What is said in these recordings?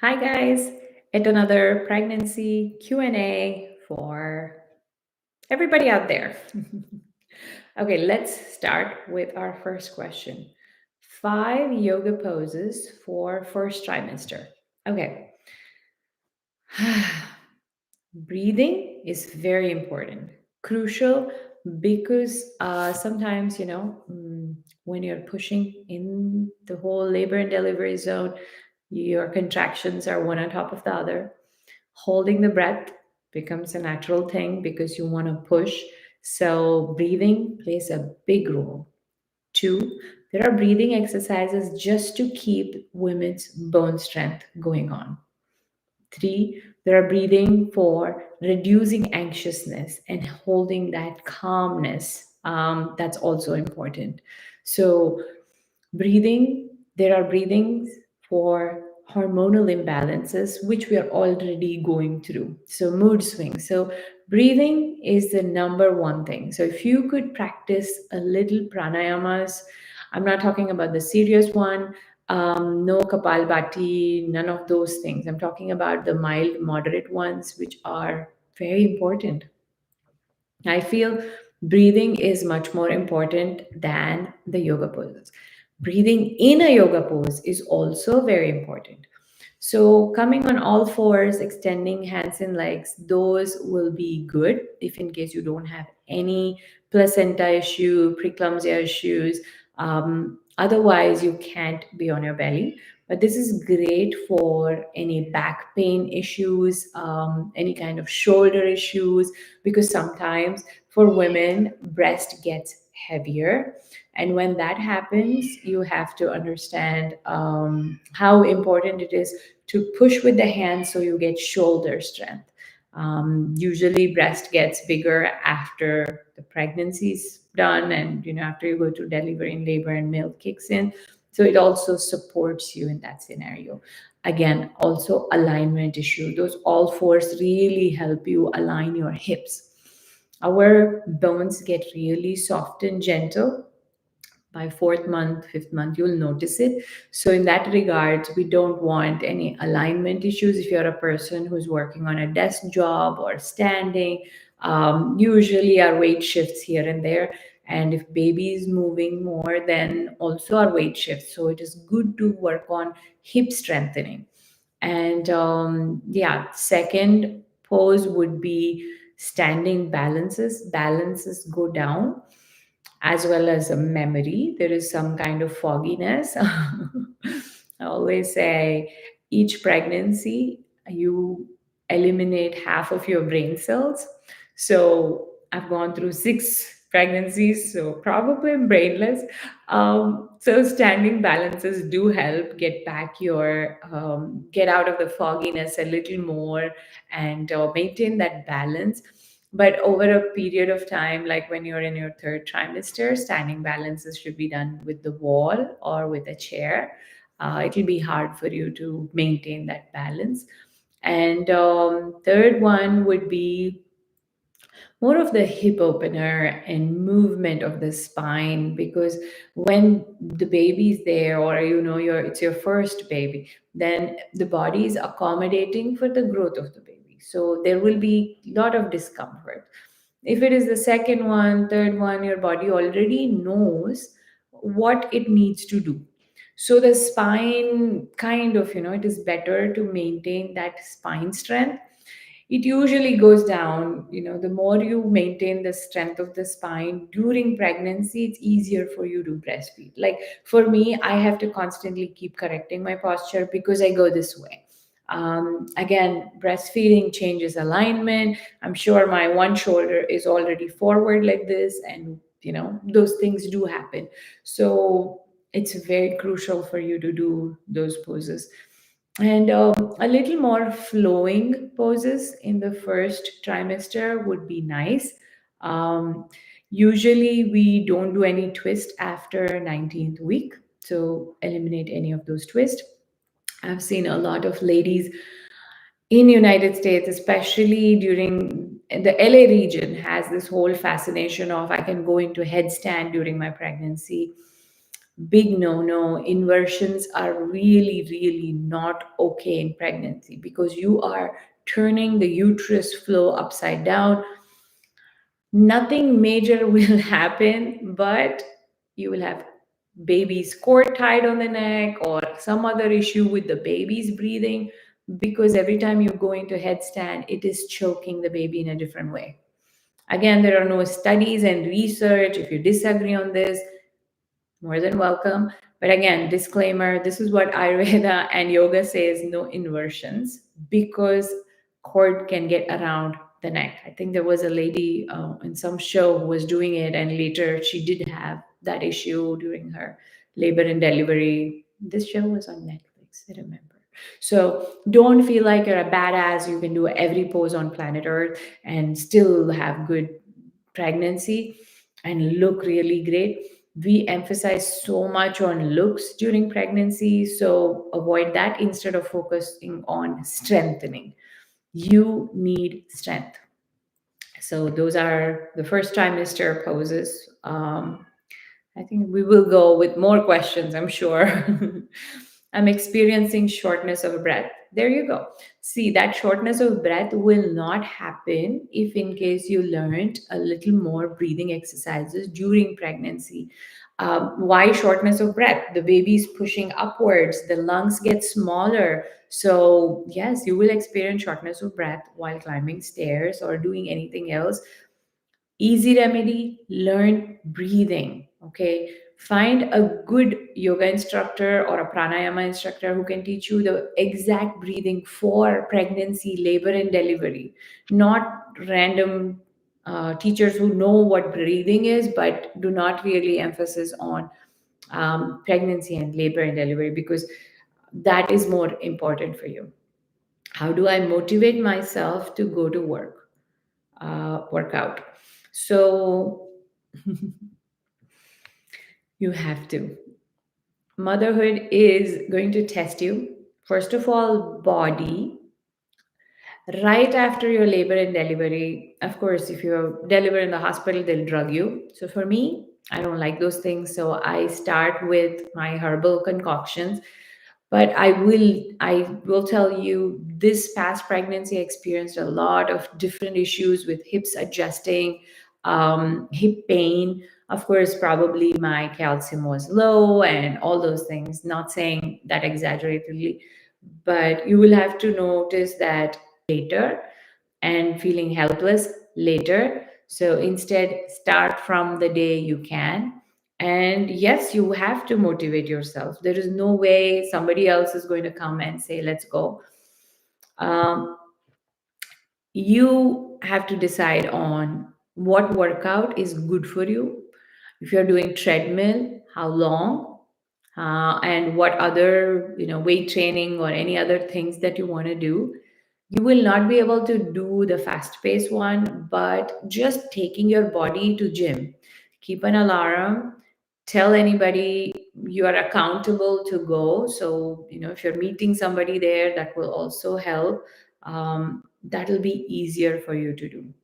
Hi guys, at another pregnancy Q&A for everybody out there. Okay, let's start with our first question. 5 yoga poses for first trimester. Okay. Breathing is very important, crucial because sometimes, when you're pushing in the whole labor and delivery zone, your contractions are one on top of the other. Holding the breath becomes a natural thing because you want to push. So, breathing plays a big role. Two, there are breathing exercises just to keep women's bone strength going on. Three, there are breathing for reducing anxiousness and holding that calmness. That's also important. So, breathing, there are breathings for hormonal imbalances, which we are already going through. So, mood swings. So, breathing is the number one thing. So, if you could practice a little pranayamas, I'm not talking about the serious one, no kapalbhati, none of those things. I'm talking about the mild, moderate ones, which are very important. I feel breathing is much more important than the yoga poses. Breathing in a yoga pose is also very important. So, coming on all fours, extending hands and legs, those will be good if in case you don't have any placenta issue, preeclampsia issues. Otherwise, you can't be on your belly. But this is great for any back pain issues, any kind of shoulder issues, because sometimes for women, breast gets heavier. And when that happens, you have to understand how important it is to push with the hands so you get shoulder strength. Usually, breast gets bigger after the pregnancy is done, and after you go to delivery and labor and milk kicks in. So it also supports you in that scenario. Again, also alignment issue. Those all fours really help you align your hips. Our bones get really soft and gentle by fourth month, fifth month, you'll notice it. So, in that regard, we don't want any alignment issues. If you're a person who's working on a desk job or standing, usually our weight shifts here and there. And if baby is moving more, then also our weight shifts. So, it is good to work on hip strengthening. And yeah, second pose would be standing balances. Balances go down as well as a memory. There is some kind of fogginess. I always say each pregnancy, you eliminate half of your brain cells. So I've gone through 6 pregnancies, so probably I'm brainless. So standing balances do help get back your, get out of the fogginess a little more and maintain that balance. But over a period of time, like when you're in your third trimester, standing balances should be done with the wall or with a chair. It will be hard for you to maintain that balance. And third one would be more of the hip opener and movement of the spine, because when the baby's there, or it's your first baby, then the body is accommodating for the growth of the baby, so there will be a lot of discomfort. If it is the second one, third one, your body already knows what it needs to do. So the spine kind of, it is better to maintain that spine strength. It usually goes down. The more you maintain the strength of the spine during pregnancy, it's easier for you to breastfeed. Like for me, I have to constantly keep correcting my posture because I go this way. Again, breastfeeding changes alignment. I'm sure my one shoulder is already forward like this, and those things do happen. So it's very crucial for you to do those poses. And a little more flowing poses in the first trimester would be nice. Um, Usually, we don't do any twist after 19th week, so eliminate any of those twists. I've seen a lot of ladies in United States, especially during the LA region, has this whole fascination of I can go into headstand during my pregnancy. Big no no. Inversions are really, really not okay in pregnancy because you are turning the uterus flow upside down. Nothing major will happen, but you will have baby's cord tied on the neck or some other issue with the baby's breathing, because every time you go into headstand, it is choking the baby in a different way. Again, there are no studies and research. If you disagree on this, more than welcome. But again, disclaimer, this is what Ayurveda and yoga says, no inversions, because cord can get around the neck. I think there was a lady in some show who was doing it, and later she did have that issue during her labor and delivery. This show was on Netflix, I remember. So don't feel like you're a badass. You can do every pose on planet Earth and still have good pregnancy and look really great. We emphasize so much on looks during pregnancy, so avoid that instead of focusing on strengthening. You need strength. So those are the first trimester poses. I think we will go with more questions, I'm sure. I'm experiencing shortness of breath. There you go. See, that shortness of breath will not happen if, in case, you learned a little more breathing exercises during pregnancy. Why shortness of breath? The baby is pushing upwards, the lungs get smaller. So, yes, you will experience shortness of breath while climbing stairs or doing anything else. Easy remedy, learn breathing. Okay, find a good yoga instructor or a pranayama instructor who can teach you the exact breathing for pregnancy, labor and delivery, not random teachers who know what breathing is but do not really emphasis on pregnancy and labor and delivery, because that is more important for you. How do I motivate myself to go to workout? So you have to. Motherhood is going to test you. First of all, body. Right after your labor and delivery, of course, if you deliver in the hospital, they'll drug you. So for me, I don't like those things. So I start with my herbal concoctions. But I will tell you, this past pregnancy, I experienced a lot of different issues with hips adjusting, hip pain. Of course, probably my calcium was low and all those things. Not saying that exaggeratedly, but you will have to notice that later, and feeling helpless later. So instead, start from the day you can. And yes, you have to motivate yourself. There is no way somebody else is going to come and say, let's go. Um, you have to decide on what workout is good for you. If you're doing treadmill, how long, and what other, weight training or any other things that you want to do. You will not be able to do the fast paced one, but just taking your body to gym. Keep an alarm. Tell anybody you are accountable to go. So, if you're meeting somebody there, that will also help. That'll be easier for you to do.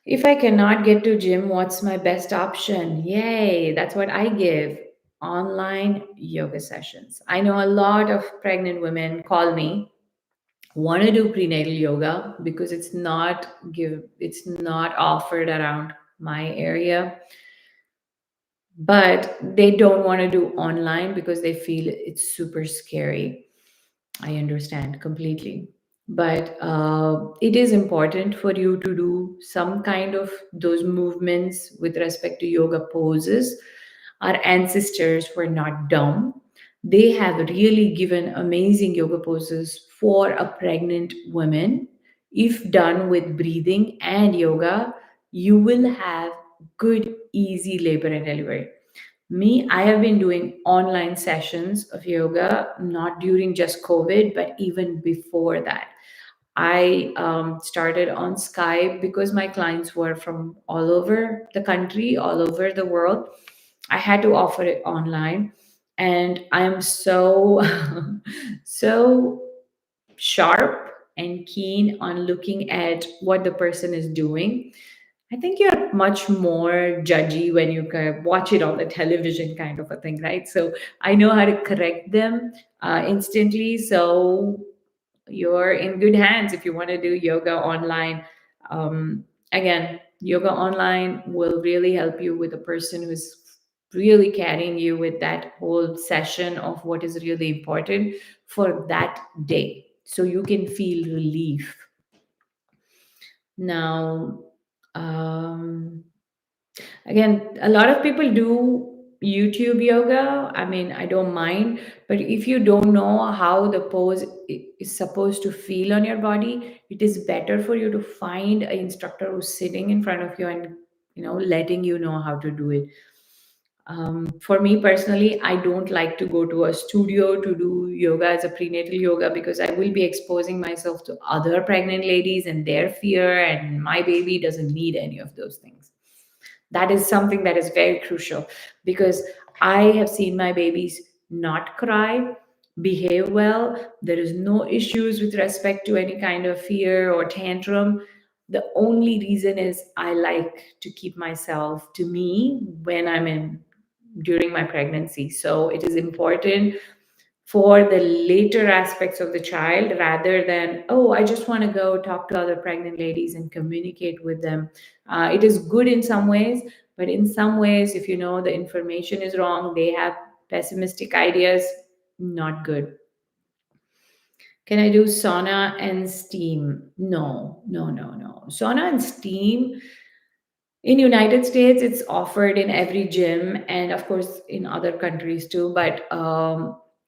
If I cannot get to gym, what's my best option? Yay, that's what I give. Online yoga sessions. I know a lot of pregnant women call me, want to do prenatal yoga because it's not offered around my area, but they don't want to do online because they feel it's super scary. I understand completely. But it is important for you to do some kind of those movements with respect to yoga poses. Our ancestors were not dumb. They have really given amazing yoga poses for a pregnant woman. If done with breathing and yoga, you will have good, easy labor and delivery. Me, I have been doing online sessions of yoga, not during just COVID, but even before that. I started on Skype because my clients were from all over the country, all over the world. I had to offer it online. And I'm so, so sharp and keen on looking at what the person is doing. I think you're much more judgy when you watch it on the television, kind of a thing, right? So I know how to correct them instantly. So you're in good hands if you want to do yoga online. Again, yoga online will really help you with a person who's really carrying you with that whole session of what is really important for that day. So you can feel relief. Now, um, again, a lot of people do YouTube yoga. I mean, I don't mind, but if you don't know how the pose is supposed to feel on your body, it is better for you to find an instructor who's sitting in front of you and letting you know how to do it. For me personally, I don't like to go to a studio to do yoga as a prenatal yoga because I will be exposing myself to other pregnant ladies and their fear, and my baby doesn't need any of those things. That is something that is very crucial because I have seen my babies not cry, behave well. There is no issues with respect to any kind of fear or tantrum. The only reason is I like to keep myself to me when I'm in during my pregnancy. So it is important for the later aspects of the child rather than, oh, I just want to go talk to other pregnant ladies and communicate with them. It is good in some ways, but in some ways, if you know the information is wrong, they have pessimistic ideas, not good. Can I do sauna and steam? No, no, no, no. Sauna and steam in United States, it's offered in every gym and of course in other countries too. But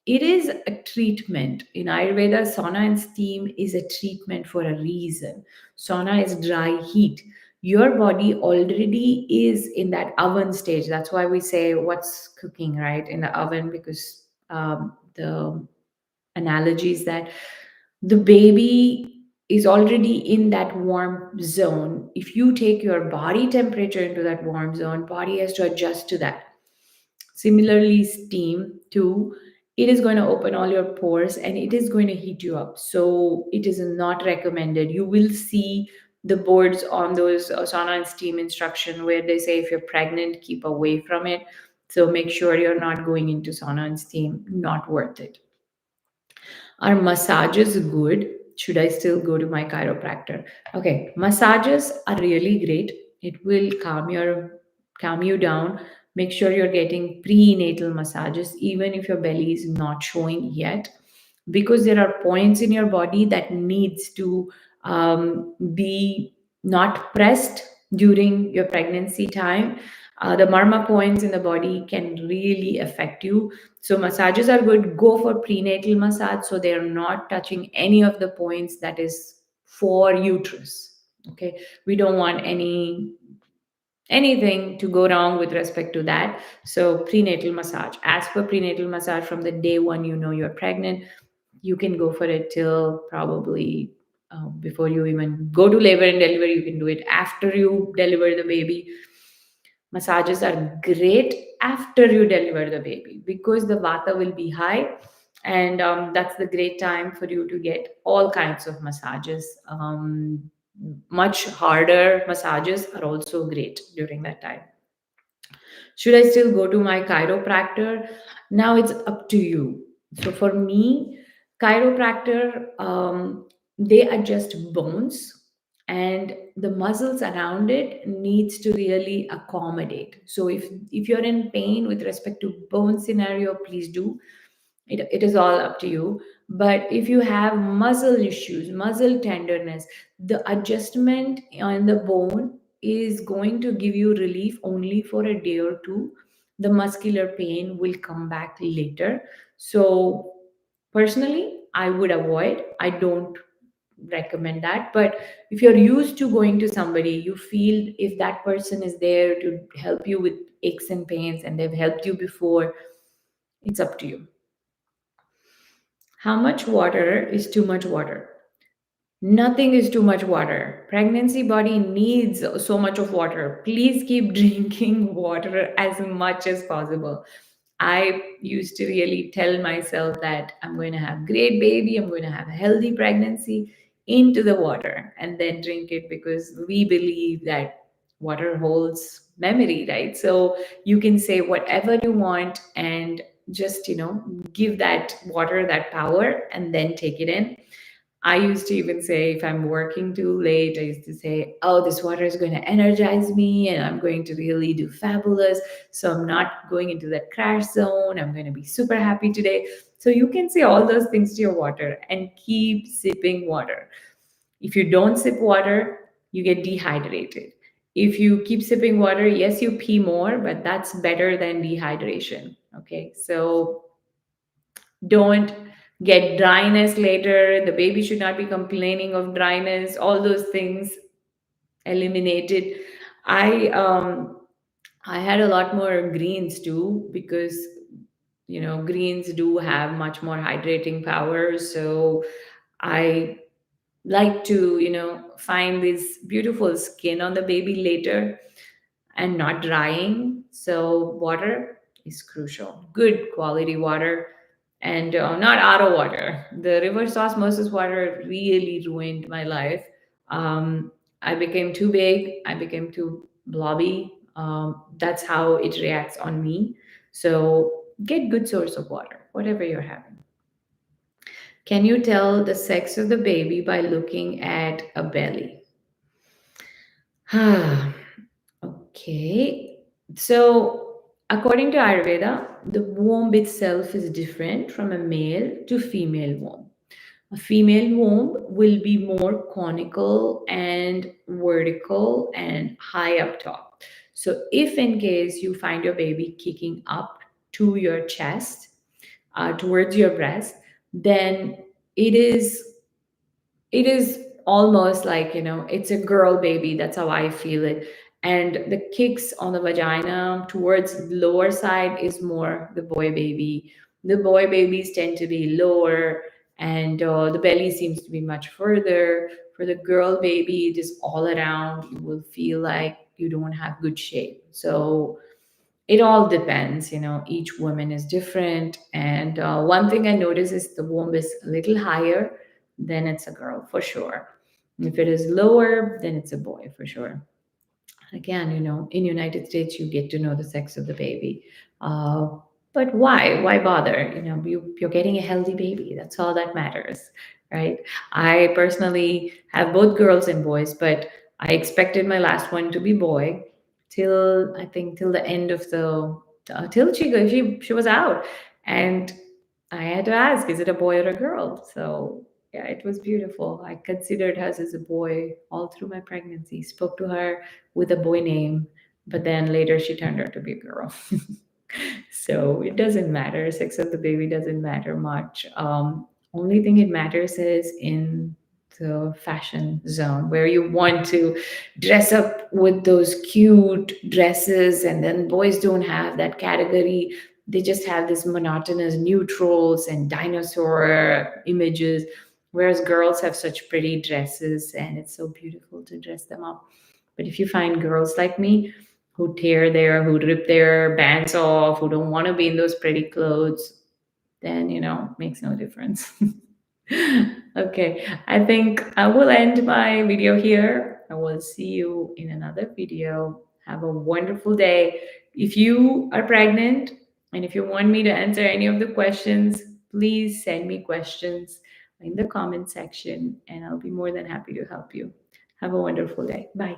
it is a treatment. In Ayurveda, sauna and steam is a treatment for a reason. Sauna is dry heat. Your body already is in that oven stage. That's why we say what's cooking, right, in the oven, because the analogy is that the baby is already in that warm zone. If you take your body temperature into that warm zone, body has to adjust to that. Similarly, steam too, it is going to open all your pores and it is going to heat you up. So it is not recommended. You will see the boards on those sauna and steam instruction where they say if you're pregnant, keep away from it. So make sure you're not going into sauna and steam. Not worth it. Are massages good? Should I still go to my chiropractor? Okay, massages are really great. It will calm you down. Make sure you're getting prenatal massages, even if your belly is not showing yet, because there are points in your body that needs to be not pressed during your pregnancy time. The marma points in the body can really affect you. So massages are good. Go for prenatal massage so they are not touching any of the points that is for uterus. Okay, we don't want anything to go wrong with respect to that. So prenatal massage, as per prenatal massage, from the day one you know you're pregnant, you can go for it till probably before you even go to labor and deliver. You can do it after you deliver the baby. Massages are great after you deliver the baby because the vata will be high, and that's the great time for you to get all kinds of massages. Much harder massages are also great during that time. Should I still go to my chiropractor? Now it's up to you. So for me, chiropractor, they adjust bones and the muscles around it needs to really accommodate. So if you're in pain with respect to bone scenario, please do. It is all up to you. But if you have muscle issues, muscle tenderness, the adjustment on the bone is going to give you relief only for a day or two. The muscular pain will come back later. So personally, I would avoid. I don't recommend that. But if you're used to going to somebody, you feel if that person is there to help you with aches and pains and they've helped you before, it's up to you. How much water is too much water? Nothing is too much water. Pregnancy body needs so much of water. Please keep drinking water as much as possible. I used to really tell myself that I'm going to have great baby, I'm going to have a healthy pregnancy, into the water and then drink it, because we believe that water holds memory, right? So you can say whatever you want and just, give that water that power and then take it in. I used to even say, if I'm working too late, I used to say, oh, this water is going to energize me and I'm going to really do fabulous. So I'm not going into that crash zone. I'm going to be super happy today. So you can say all those things to your water and keep sipping water. If you don't sip water, you get dehydrated. If you keep sipping water, yes, you pee more, but that's better than dehydration. Okay. So don't get dryness later. The baby should not be complaining of dryness. All those things eliminated. I um i had a lot more greens too, because greens do have much more hydrating power. So I like to find this beautiful skin on the baby later and not drying. So water is crucial. Good quality water, and not RO water. The reverse osmosis water really ruined my life. I became too big. I became too blobby. That's how it reacts on me. So get good source of water, whatever you're having. Can you tell the sex of the baby by looking at a belly? Okay. So, according to Ayurveda, the womb itself is different from a male to female womb. A female womb will be more conical and vertical and high up top. So, if in case you find your baby kicking up to your chest, towards your breast, then it is it is almost like it's a girl baby. That's how I feel it. And the kicks on the vagina towards the lower side is more the boy baby. The boy babies tend to be lower, and the belly seems to be much further. For the girl baby, it is all around. You will feel like you don't have good shape. So it all depends. Each woman is different. And one thing I notice is the womb is a little higher, then it's a girl for sure. If it is lower, then it's a boy for sure. Again, in United States, you get to know the sex of the baby. uh, but why bother? You're getting a healthy baby. That's all that matters, right? I personally have both girls and boys, but I expected my last one to be boy till, I think, till the end of the till she was out. And I had to ask, is it a boy or a girl? So yeah, it was beautiful. I considered her as a boy all through my pregnancy. Spoke to her with a boy name, but then later she turned out to be a girl. So it doesn't matter. Sex of the baby doesn't matter much. Only thing it matters is in the fashion zone, where you want to dress up with those cute dresses, and then boys don't have that category. They just have this monotonous neutrals and dinosaur images, whereas girls have such pretty dresses, and it's so beautiful to dress them up. But if you find girls like me who rip their bands off, who don't want to be in those pretty clothes, then makes no difference. Okay, I think I will end my video here. I will see you in another video. Have a wonderful day. If you are pregnant and if you want me to answer any of the questions, please send me questions in the comment section and I'll be more than happy to help you. Have a wonderful day. Bye.